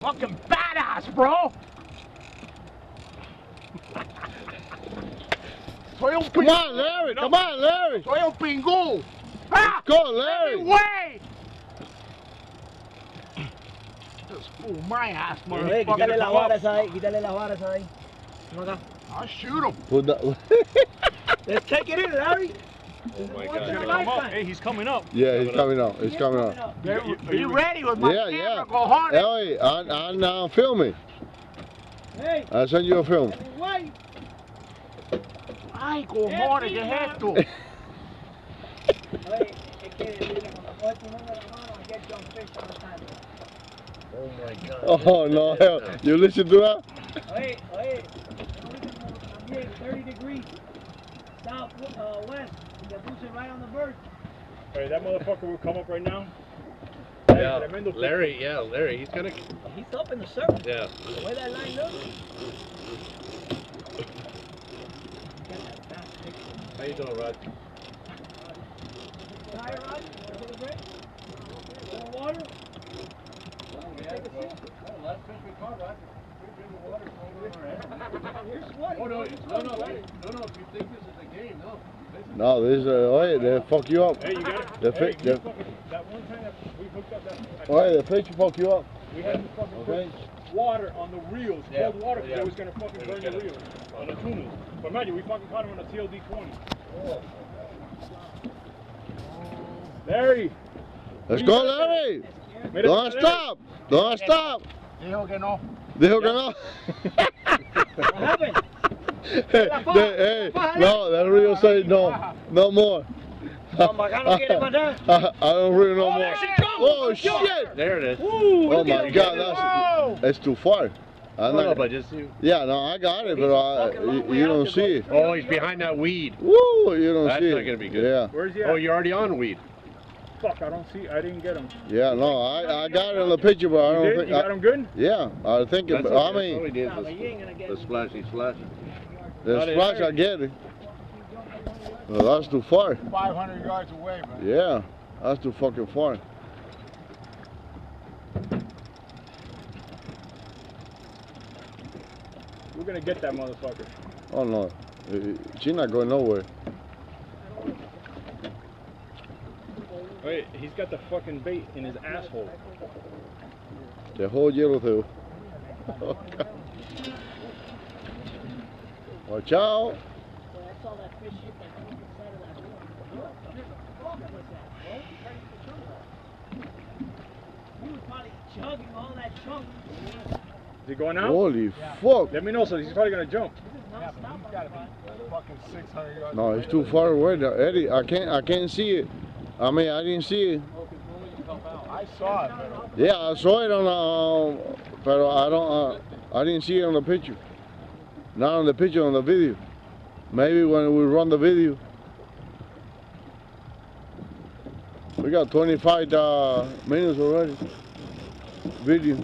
Fucking badass, bro. Come on, Larry. Come on, Larry. Soy un pingú. Let's go, Larry. Way. Just fool my ass, motherfucker. Quítale las varas ahí, quítale las varas ahí. I'll shoot him. Put that. Let's take it in, Larry. Oh my God. Hey, he's coming up. Yeah, he's coming out. He's coming out. Be ready with my camera, Yeah. cojones. Hey, I'm now filming. Hey. I'll send you a film. Wait. Ay, cojones, ¿qué es esto? Oye, es que cuando coges tu mano de la mano, I get jump fish all the time. Oh my God. Oh no, hell. You listen to that? Oye, también 30 degrees south west. They puse right on the bird. Alright, that motherfucker will come up right now. Yeah, Larry, he's gonna. He's up in the surface. Yeah. The way that line looks. How you doing, Rod? Hi, Rod. Take a break. More water. Last fish we caught, Rod. Here's what. Oh no, no! If you think this is a game, no. No, this is oh, they fuck you up. Hey, you got it. The Hey, fish, that one time that we hooked up that. oh, the fish fuck you up. We had to fucking Okay. put water on the reels, Yeah. cold water, because Yeah. they was gonna fucking burn the reels on the tunas. But imagine, we fucking caught him on a TLD 20. Oh. Larry! Let's go, Larry. Don't stop. Don't stop. Dijo que no. Dijo que no. What happened? Hey, no, that reel say no. No more. Bacano quiere matar. I don't really know more. there she comes. Oh shit! There it is. Oh my God, that's too far. I'm No, not, but just you. yeah, no, I got it, but you don't see it. Oh, he's behind that weed. Woo, you don't That's see it. not gonna be good. Yeah, Where's he at? Oh, you're already on weed. Fuck, I don't see, I didn't get him. yeah, no, I got it in the picture, but I You don't did? think. You got him good? Yeah, I think it. That's I okay. That's all mean, he did No, was but you ain't gonna get the splashy splash. the Not splash, there. I get it. Well, that's too far. 500 yards away, man. Yeah, that's too fucking far. We're gonna get that motherfucker. Oh no, she's not going nowhere. Wait, he's got the fucking bait in his asshole. The whole yellow tail. Watch out. I saw that fish hit that fucking side of that boat. He was probably chugging all that chunk. Is he going out? Holy fuck. Let me know, so he's probably gonna jump. Yeah, but he's got to be fucking 600 yards No, away. it's too far away now. Eddie, I can't see it. I mean, I didn't see it. I saw it, man. Yeah, I saw it on the, but I didn't see it on the picture. Not on the picture, on the video. Maybe when we run the video. We got 25 minutes already. Video.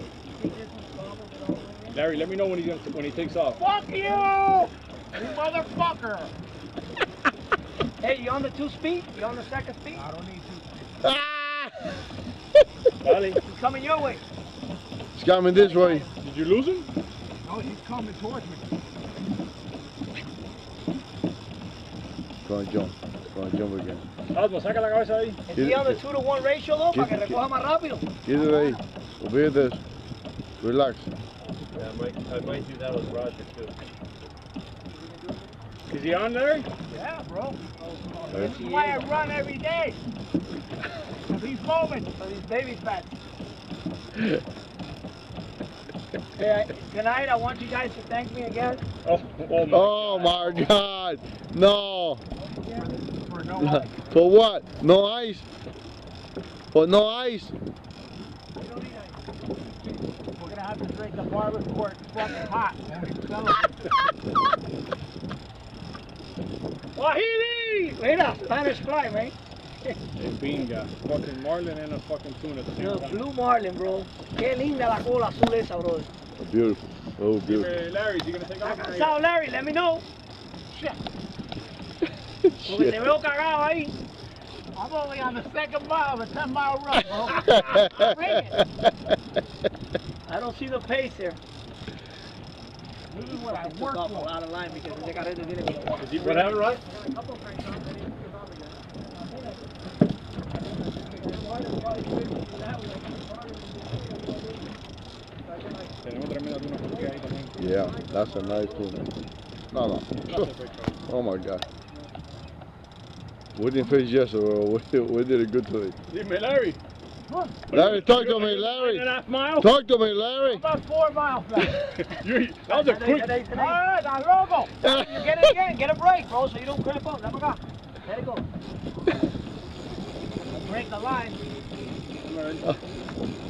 Larry, let me know when he takes off. Fuck you! You motherfucker! Hey, you on the 2-speed? You on the second speed? I don't need to. Ah! Dale, He's coming your way. It's coming this way. did you lose him? No, he's coming towards me. Gonna jump. Gonna jump again. Osmo, saca la cabeza ahí. Is he on the 2-to-1 ratio though? Para que recoja más rápido. Quítate ahí. Olvídate. Relax. Yeah, I might do that with Roger too. Is he on, Larry? Yeah, bro. This is why I run every day. Cause he's moving. So these baby fats. Hey, tonight I want you guys to thank me again. Oh my Oh my God. No. For no ice. For what? No ice? For no ice? We're gonna have to drink the barbecue. It's fucking hot. Wahili! Mira, Spanish fly, man. Hey, Binga. Fucking Marlin and a fucking tuna at the same No, time. blue marlin, bro. Qué linda la cola azul esa, bro. Beautiful. Oh, beautiful. Hey, Larry, is he gonna take off? ¿Está cansado, Larry? Let me know. Shit. Porque te veo cagado ahí. I'm only on the second mile of a 10-mile run, bro. Bring it. I don't see the pace here. This is what I Took work off a for. lot of line because they got rid of it. What happened, Rod? Yeah, that's a nice tuna. No. Oh my God. We didn't fish yesterday. We did it good today. Dime, Larry. Larry, talk to me, Larry. 1.5 miles? Talk to me, Larry. About 4 miles back. That was a quick. Alright, now logo. You get it again, get a break, bro, so you don't cramp up. Let me go. Let it go. Break the line.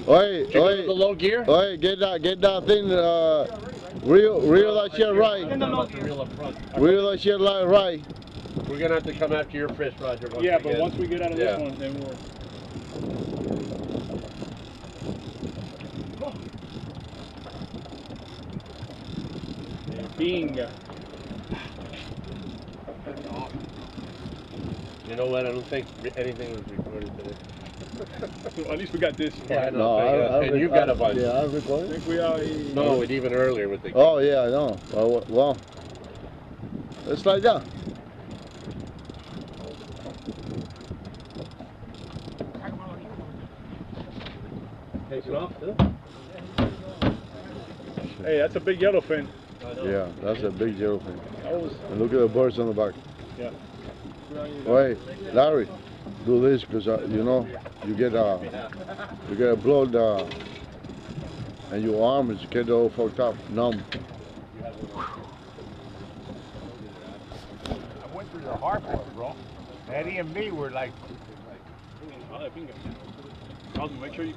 Oi, Did you go to the low gear? oi, get that thing, reel that shit right. In the low The gear. reel up front. Reel that shit right. We're gonna have to come after your fish, Roger. Yeah, but once we get out of Yeah. this one, then we're. Bingo. You know what? I don't think anything was recorded today. At least we got this. Yeah, I No, know. And you got a bunch. Yeah, I I recorded. think we are. No, and even earlier with the. Oh yeah, I know. Well, it's like that. Takes it off too. Hey, that's a big yellowfin. I know. Yeah, that's a big yellowfin. That was. And look at the birds on the back. Yeah. Wait, Larry, do this because you know you get blood and your arms get all fucked up, numb. I went through the hardcore, bro. Eddie and me were like, Bingo. Cosmo, make sure you.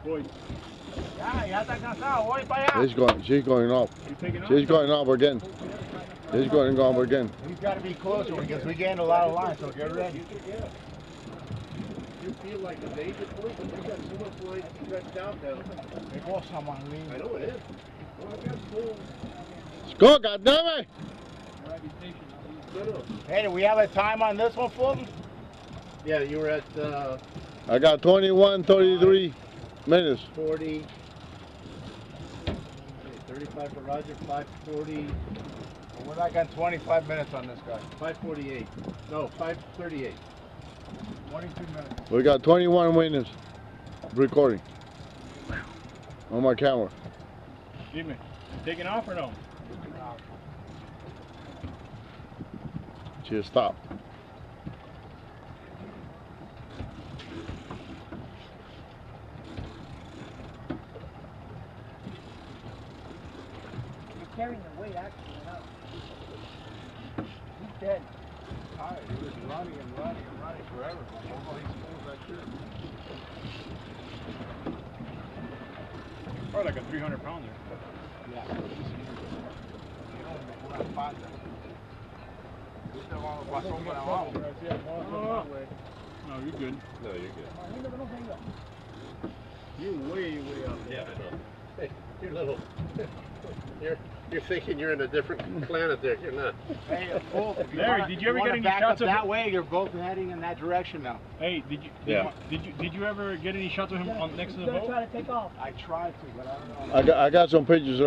Boy, ya está cansado, voy para allá. She's going up. you taking off? She's going up again. She's going up again. He's got to be closer because we gained a lot of line, so get ready. You feel like a danger point, but you got so much line stretched out now. They call someone lean. I know it is. Well, I got full. Let's go, goddammit! No. Hey, do we have a time on this one, Fulton? Yeah, you were at I got 21:33 minutes. 40. 35 for Roger, 540, We're like on 25 minutes on this guy. 548. No, 538. 22 minutes. We got 21 minutes recording on my camera. Jimmy, taking off or no? She'll stop. Carrying the weight actually out. He's dead. Tired. He was running and running and running forever. Although he smooths that shit. Probably like a 300 pounder. Yeah. Una pata. Este vamos pasó por abajo. No, you're good. No, you're good. You're way up. Yeah, I know. Hey, you're little. You're thinking you're in a different planet there. You're not. Hey, Fulton, if Larry, wanna- did you ever if get wanna any back shots up of that way? You're both heading in that direction now. Hey, Yeah. did you ever get any shots of him on next to He's the gonna boat? try to take off. I tried to, but I don't know. I got some pictures,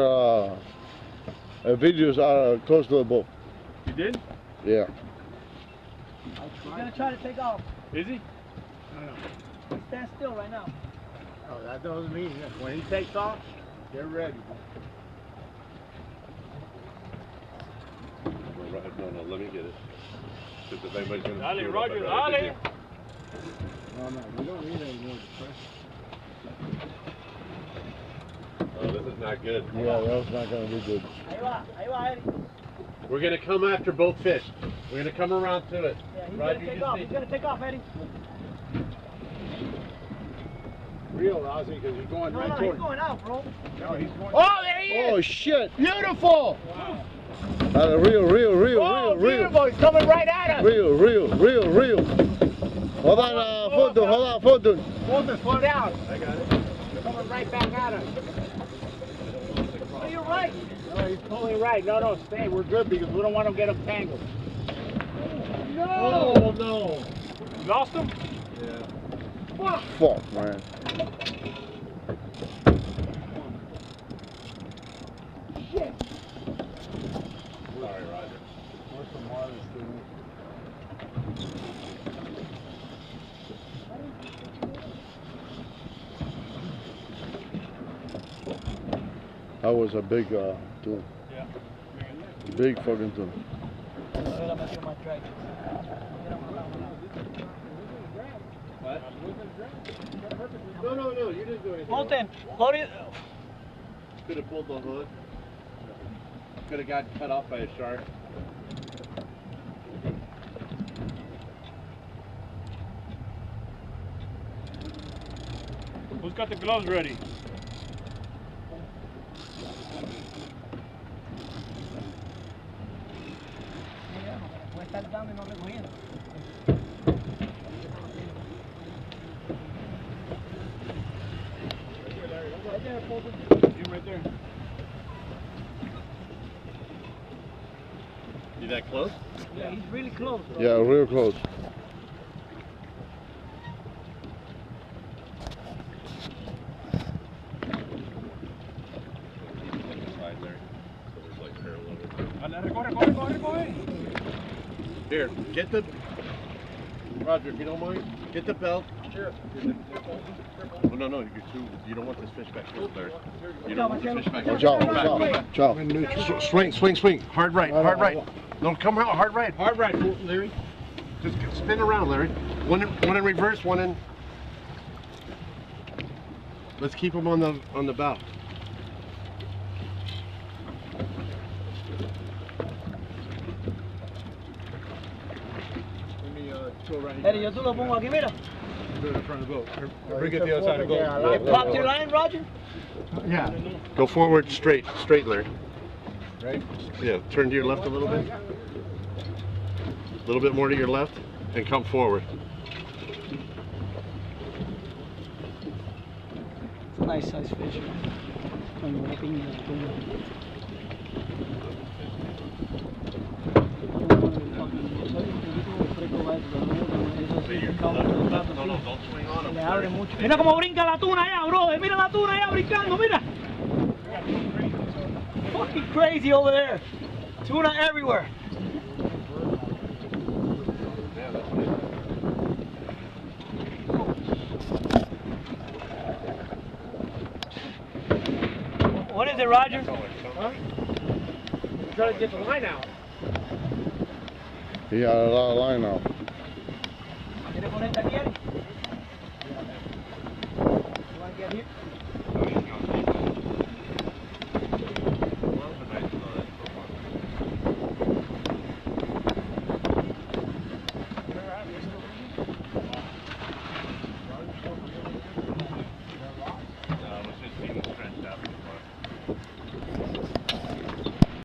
videos close to the boat. You did? Yeah. He's gonna try to take off. Is he? Stand still right now. Oh, that doesn't mean that. When he takes off, get ready. No, let me get it. Because if anybody's gonna Dale, screw it up, Roger, I gotta dale. dig No, we don't need any more it. Oh, this is not good. Yeah, that's not gonna be good. Ahí va, Eddie. We're gonna come after both fish. We're gonna come around to it. Yeah, he's Roger, gonna you take just off. need- He's gonna take off, Eddie. Real, Ozzy, because he's going No, right he's toward going out, bro. No, he's going. Oh, there he is! Oh shit! Beautiful! Real. Oh, beautiful! He's coming right at us! Real. Hold on, Fulton. Fulton, slow down. I got it. He's coming right back at us. Oh, you're right. No, he's totally right. No, stay. We're good because we don't want him to get him tangled. Oh, no. You lost him? Yeah. Fuck, man. That was a big tune. Yeah. Big fucking tune. What? No, you didn't do anything. Mountain, load it. Could have pulled the hood. Could have got cut off by a shark. Who's got the gloves ready? Right there. You that close? Yeah, he's really close. Bro. Yeah, real close. Here, get the Roger, if you don't mind, get the belt. Sure. Oh, no, you're too. You don't want this fish back here, Larry. You don't want this fish back here. Watch out, watch out. Swing. Hard right. No, come out, hard right, Larry. Just spin around, Larry. One in reverse, one in. Let's keep them on the bow. Eddie, yo tú lo pongo aquí, mira. Do it in front of the boat. Bring it the other side of the boat. It popped your line, Roger? Yeah. Go forward, straight, Larry. Right? Yeah, turn to your left a little bit. A little bit more to your left, and come forward. It's a nice size fish. No, don't swing on him. Mira cómo brinca la tuna allá, brother. Mira la tuna allá brincando, mira. Fucking crazy over there. Tuna everywhere. What is it, Roger? Huh? I'm trying to get the line out. He got a lot of line out. ¿Quieres ponerte aquí?